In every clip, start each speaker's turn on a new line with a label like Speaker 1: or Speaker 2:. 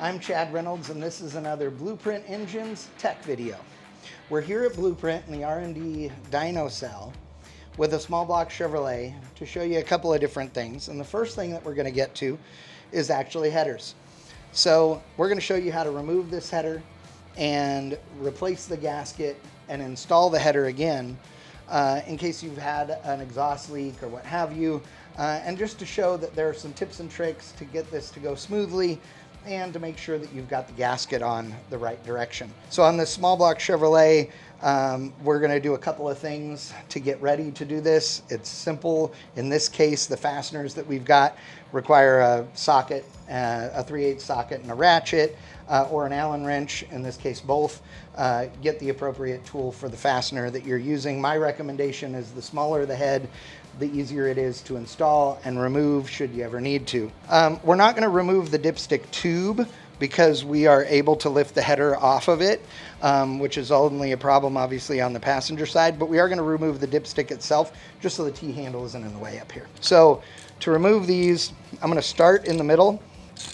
Speaker 1: I'm Chad Reynolds, and this is another Blueprint Engines tech video. We're here at Blueprint in the R&D dyno cell with a small block Chevrolet to show you a couple of different things. And the first thing that we're going to get to is actually headers. So we're going to show you how to remove this header and replace the gasket and install the header again in case you've had an exhaust leak or what have you. And just to show that there are some tips and tricks to get this to go smoothly and to make sure that you've got the gasket on the right direction. So on this small block Chevrolet, we're going to do a couple of things to get ready to do this. It's simple. In this case, the fasteners that we've got require a socket, a 3/8 socket and a ratchet, or an Allen wrench, in this case both. Get the appropriate tool for the fastener that you're using. My recommendation is the smaller the head, the easier it is to install and remove should you ever need to. We're not going to remove the dipstick tube because we are able to lift the header off of it, which is only a problem obviously on the passenger side, but we are going to remove the dipstick itself just so the T-handle isn't in the way up here. So to remove these, I'm going to start in the middle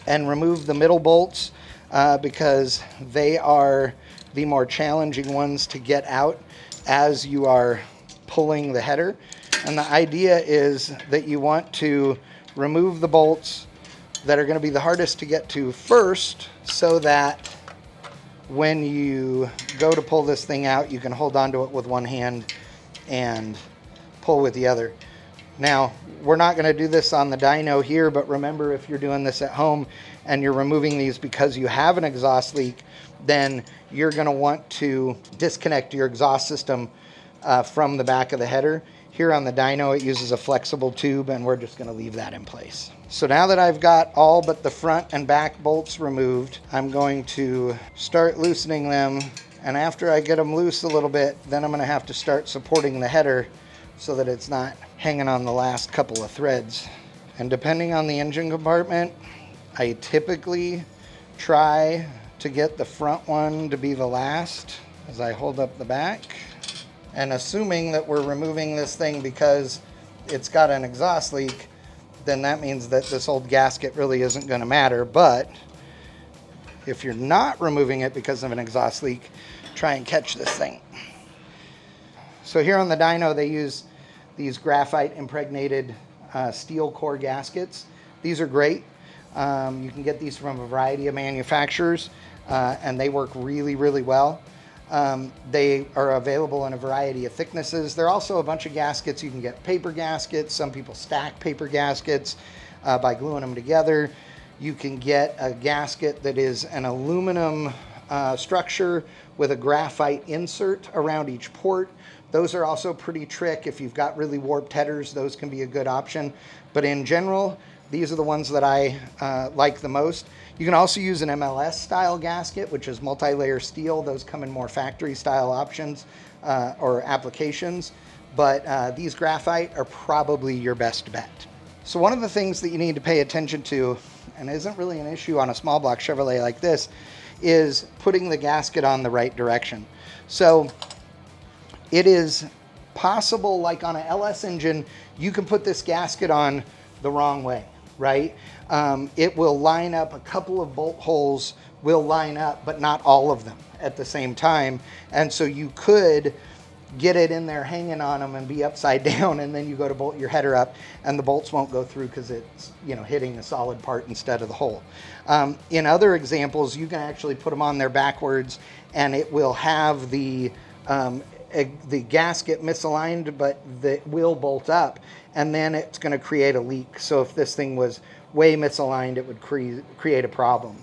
Speaker 1: and remove the middle bolts because they are the more challenging ones to get out as you are pulling the header. And the idea is that you want to remove the bolts that are going to be the hardest to get to first, so that when you go to pull this thing out, you can hold onto it with one hand and pull with the other. Now, we're not going to do this on the dyno here, but remember, if you're doing this at home and you're removing these because you have an exhaust leak, then you're going to want to disconnect your exhaust system from the back of the header. Here on the dyno, it uses a flexible tube, and we're just going to leave that in place. So now that I've got all but the front and back bolts removed, I'm going to start loosening them. And after I get them loose a little bit, then I'm going to have to start supporting the header so that it's not hanging on the last couple of threads. And depending on the engine compartment, I typically try to get the front one to be the last as I hold up the back. And assuming that we're removing this thing because it's got an exhaust leak, then that means that this old gasket really isn't going to matter. But if you're not removing it because of an exhaust leak, try and catch this thing. So here on the dyno, they use these graphite impregnated steel core gaskets. These are great. You can get these from a variety of manufacturers, and they work really, really well. They are available in a variety of thicknesses. There are also a bunch of gaskets. You can get paper gaskets. Some people stack paper gaskets by gluing them together. You can get a gasket that is an aluminum structure with a graphite insert around each port. Those are also pretty trick. If you've got really warped headers, those can be a good option. But in general, these are the ones that I like the most. You can also use an MLS style gasket, which is multi-layer steel. Those come in more factory style options or applications. But these graphite are probably your best bet. So one of the things that you need to pay attention to, and isn't really an issue on a small block Chevrolet like this, is putting the gasket on the right direction. So it is possible, like on an LS engine, you can put this gasket on the wrong way, right? It will line up, a couple of bolt holes will line up, but not all of them at the same time. And so you could get it in there hanging on them and be upside down, and then you go to bolt your header up and the bolts won't go through because it's, you know, hitting a solid part instead of the hole. In other examples, you can actually put them on there backwards and it will have the gasket misaligned, but it will bolt up, and then it's going to create a leak. So if this thing was way misaligned, it would create a problem.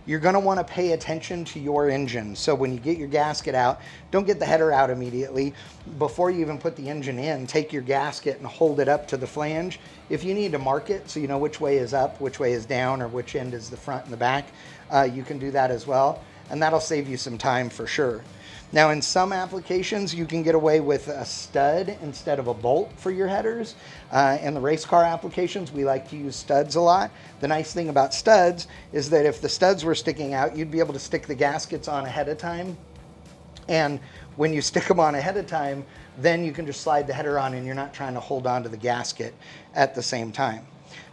Speaker 1: You're going to want to pay attention to your engine. So when you get your gasket out, don't get the header out immediately. Before you even put the engine in, take your gasket and hold it up to the flange. If you need to mark it so you know which way is up, which way is down, or which end is the front and the back, you can do that as well. And that'll save you some time for sure. Now, in some applications, you can get away with a stud instead of a bolt for your headers. In the race car applications, we like to use studs a lot. The nice thing about studs is that if the studs were sticking out, you'd be able to stick the gaskets on ahead of time. And when you stick them on ahead of time, then you can just slide the header on and you're not trying to hold on to the gasket at the same time.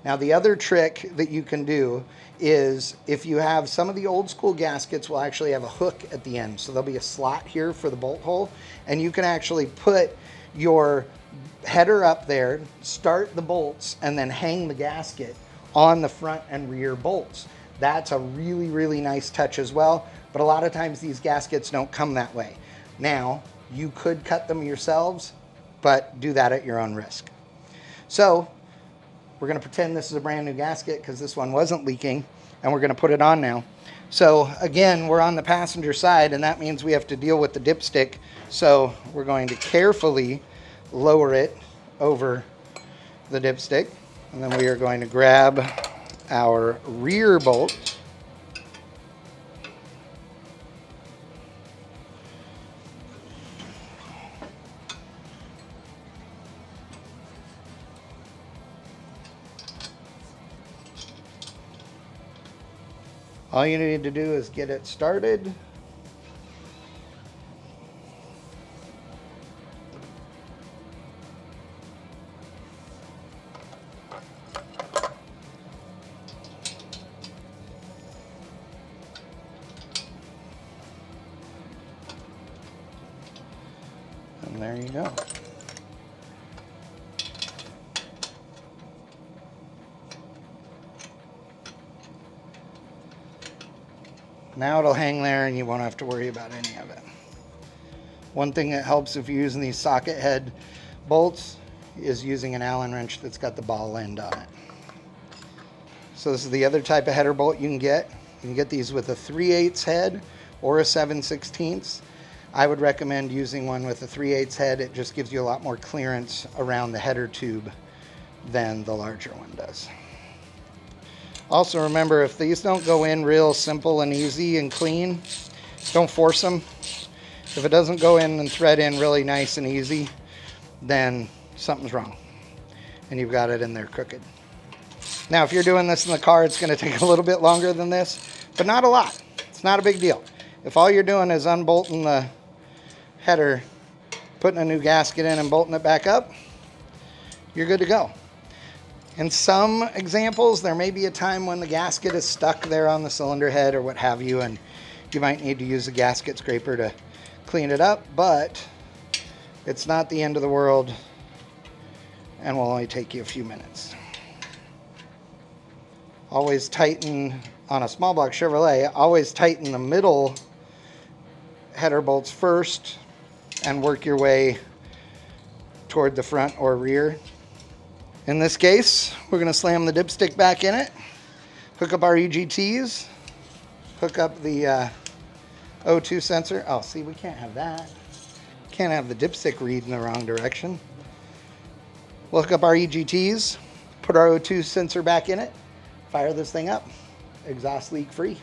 Speaker 1: Now the other trick that you can do is if you have some of the old school gaskets will actually have a hook at the end. So there'll be a slot here for the bolt hole, and you can actually put your header up there, start the bolts, and then hang the gasket on the front and rear bolts. That's a really, really nice touch as well. But a lot of times these gaskets don't come that way. Now, you could cut them yourselves, but do that at your own risk. So we're going to pretend this is a brand new gasket because this one wasn't leaking, and we're going to put it on now. So again, we're on the passenger side, and that means we have to deal with the dipstick. So we're going to carefully lower it over the dipstick, and then we are going to grab our rear bolt. All you need to do is get it started. And there you go. Now it'll hang there and you won't have to worry about any of it. One thing that helps if you're using these socket head bolts is using an Allen wrench that's got the ball end on it. So this is the other type of header bolt you can get. You can get these with a 3/8 head or a 7/16. I would recommend using one with a 3/8 head. It just gives you a lot more clearance around the header tube than the larger one does. Also remember, if these don't go in real simple and easy and clean, don't force them. If it doesn't go in and thread in really nice and easy, then something's wrong and you've got it in there crooked. Now, if you're doing this in the car, it's going to take a little bit longer than this, but not a lot. It's not a big deal. If all you're doing is unbolting the header, putting a new gasket in and bolting it back up, you're good to go. In some examples, there may be a time when the gasket is stuck there on the cylinder head or what have you, and you might need to use a gasket scraper to clean it up, but it's not the end of the world and will only take you a few minutes. Always tighten, on a small block Chevrolet, always tighten the middle header bolts first and work your way toward the front or rear. In this case, we're going to slam the dipstick back in it, hook up our EGTs, hook up the O2 sensor. Oh, see, we can't have that. Can't have the dipstick read in the wrong direction. We'll hook up our EGTs, put our O2 sensor back in it, fire this thing up, exhaust leak free.